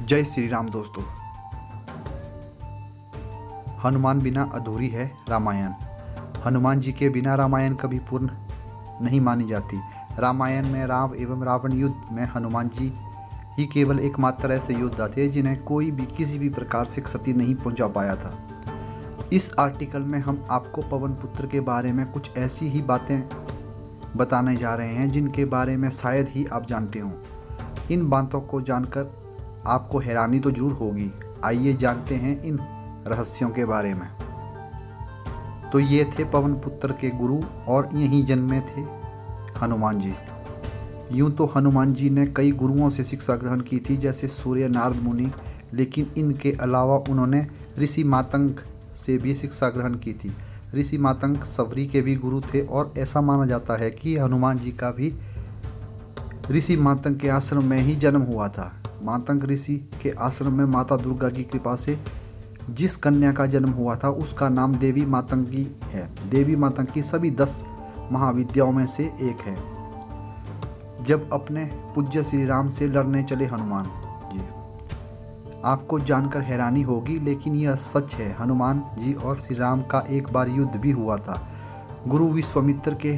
जय श्री राम दोस्तों। हनुमान बिना अधूरी है रामायण। हनुमान जी के बिना रामायण कभी पूर्ण नहीं मानी जाती। रामायण में राम एवं रावण युद्ध में हनुमान जी ही केवल एकमात्र ऐसे योद्धा थे जिन्हें कोई भी किसी भी प्रकार से क्षति नहीं पहुंचा पाया था। इस आर्टिकल में हम आपको पवन पुत्र के बारे में कुछ ऐसी ही बातें बताने जा रहे हैं जिनके बारे में शायद ही आप जानते हों। इन बातों को जानकर आपको हैरानी तो जरूर होगी। आइए जानते हैं इन रहस्यों के बारे में। तो ये थे पवन पुत्र के गुरु और यहीं जन्मे थे हनुमान जी। यूं तो हनुमान जी ने कई गुरुओं से शिक्षा ग्रहण की थी, जैसे सूर्य, नारद मुनि, लेकिन इनके अलावा उन्होंने ऋषि मातंग से भी शिक्षा ग्रहण की थी। ऋषि मातंग सबरी के भी गुरु थे और ऐसा माना जाता है कि हनुमान जी का भी ऋषि मातंग के आश्रम में ही जन्म हुआ था। मातंग ऋषि के आश्रम में माता दुर्गा की कृपा से जिस कन्या का जन्म हुआ था उसका नाम देवी मातंगी है। देवी मातंगी सभी 10 महाविद्याओं में से एक है। जब अपने पूज्य श्री राम से लड़ने चले हनुमान जी, आपको जानकर हैरानी होगी लेकिन यह सच है। हनुमान जी और श्री राम का एक बार युद्ध भी हुआ था। गुरु विश्वामित्र के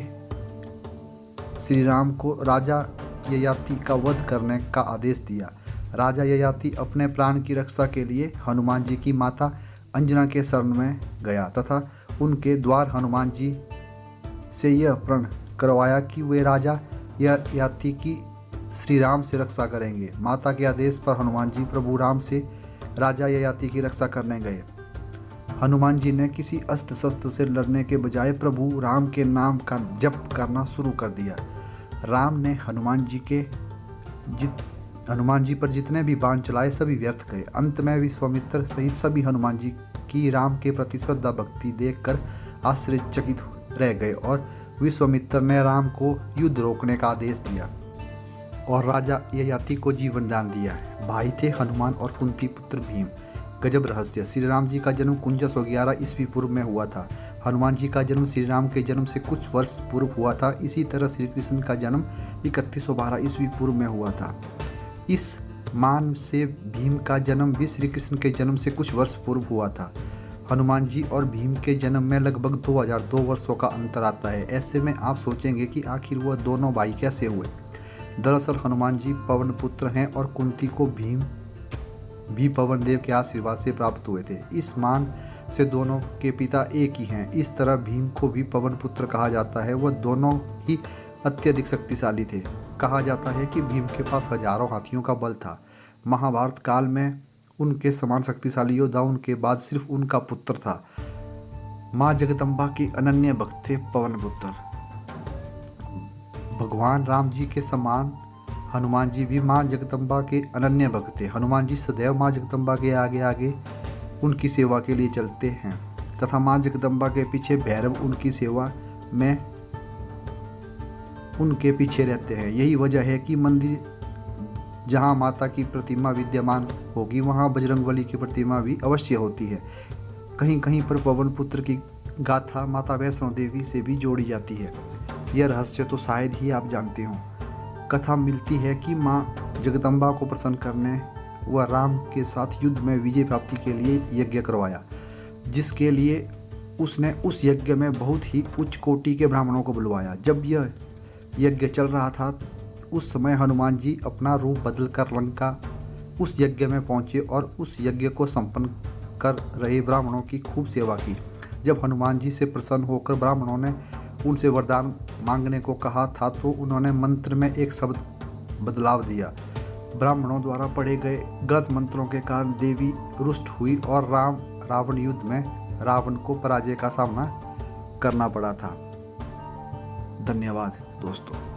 श्री राम को राजा ययाति का वध करने का आदेश दिया। राजा ययाति अपने प्राण की रक्षा के लिए हनुमान जी की माता अंजना के शरण में गया तथा उनके द्वार हनुमान जी से यह प्रण करवाया कि वे राजा ययाति की श्री राम से रक्षा करेंगे। माता के आदेश पर हनुमान जी प्रभु राम से राजा ययाति की रक्षा करने गए। हनुमान जी ने किसी अस्त्र शस्त्र से लड़ने के बजाय प्रभु राम के नाम का जप करना शुरू कर दिया। राम ने हनुमान जी पर जितने भी बाण चलाए सभी व्यर्थ गए। अंत में विश्वामित्र सहित सभी हनुमान जी की राम के प्रति श्रद्धा भक्ति देखकर आश्चर्यचकित रह गए और विश्वामित्र ने राम को युद्ध रोकने का आदेश दिया और राजा ययाति को जीवन दान दिया। भाई थे हनुमान और कुंती पुत्र भीम। गजब रहस्य। श्री राम जी का जन्म 1111 ईस्वी पूर्व में हुआ था। हनुमान जी का जन्म श्री राम के जन्म से कुछ वर्ष पूर्व हुआ था। इसी तरह श्री कृष्ण का जन्म 3112 ईस्वी पूर्व में हुआ था। इस मान से भीम का जन्म भी श्री कृष्ण के जन्म से कुछ वर्ष पूर्व हुआ था। हनुमान जी और भीम के जन्म में लगभग 2002 वर्षों का अंतर आता है। ऐसे में आप सोचेंगे कि आखिर वह दोनों भाई कैसे हुए। दरअसल हनुमान जी पवन पुत्र हैं और कुंती को भीम भी पवन देव के आशीर्वाद से प्राप्त हुए थे। इस मान से दोनों के पिता एक ही हैं। इस तरह भीम को भी पवन पुत्र कहा जाता है। वह दोनों ही अत्यधिक शक्तिशाली थे। कहा जाता है कि भीम के पास हजारों हाथियों का बल था। महाभारत काल में उनके समान शक्तिशाली योद्धा उनके बाद सिर्फ उनका पुत्र था। माँ जगदम्बा के अनन्य भक्त थे पवन पुत्र। भगवान राम जी के समान हनुमान जी भी माँ जगदम्बा के अनन्य भक्त थे। हनुमान जी सदैव माँ जगदम्बा के आगे आगे उनकी सेवा के लिए चलते हैं तथा माँ जगदम्बा के पीछे भैरव उनकी सेवा में उनके पीछे रहते हैं। यही वजह है कि मंदिर जहाँ माता की प्रतिमा विद्यमान होगी वहाँ बजरंगबली की प्रतिमा भी अवश्य होती है। कहीं कहीं पर पवन पुत्र की गाथा माता वैष्णो देवी से भी जोड़ी जाती है। यह रहस्य तो शायद ही आप जानते हो। कथा मिलती है कि माँ जगदम्बा को प्रसन्न करने व राम के साथ युद्ध में विजय प्राप्ति के लिए यज्ञ करवाया, जिसके लिए उसने उस यज्ञ में बहुत ही उच्च कोटि के ब्राह्मणों को बुलवाया। जब यह यज्ञ चल रहा था उस समय हनुमान जी अपना रूप बदलकर लंका उस यज्ञ में पहुंचे और उस यज्ञ को संपन्न कर रहे ब्राह्मणों की खूब सेवा की। जब हनुमान जी से प्रसन्न होकर ब्राह्मणों ने उनसे वरदान मांगने को कहा था तो उन्होंने मंत्र में एक शब्द बदलाव दिया। ब्राह्मणों द्वारा पढ़े गए गलत मंत्रों के कारण देवी रुष्ट हुई और राम रावण युद्ध में रावण को पराजय का सामना करना पड़ा था। धन्यवाद दोस्तों।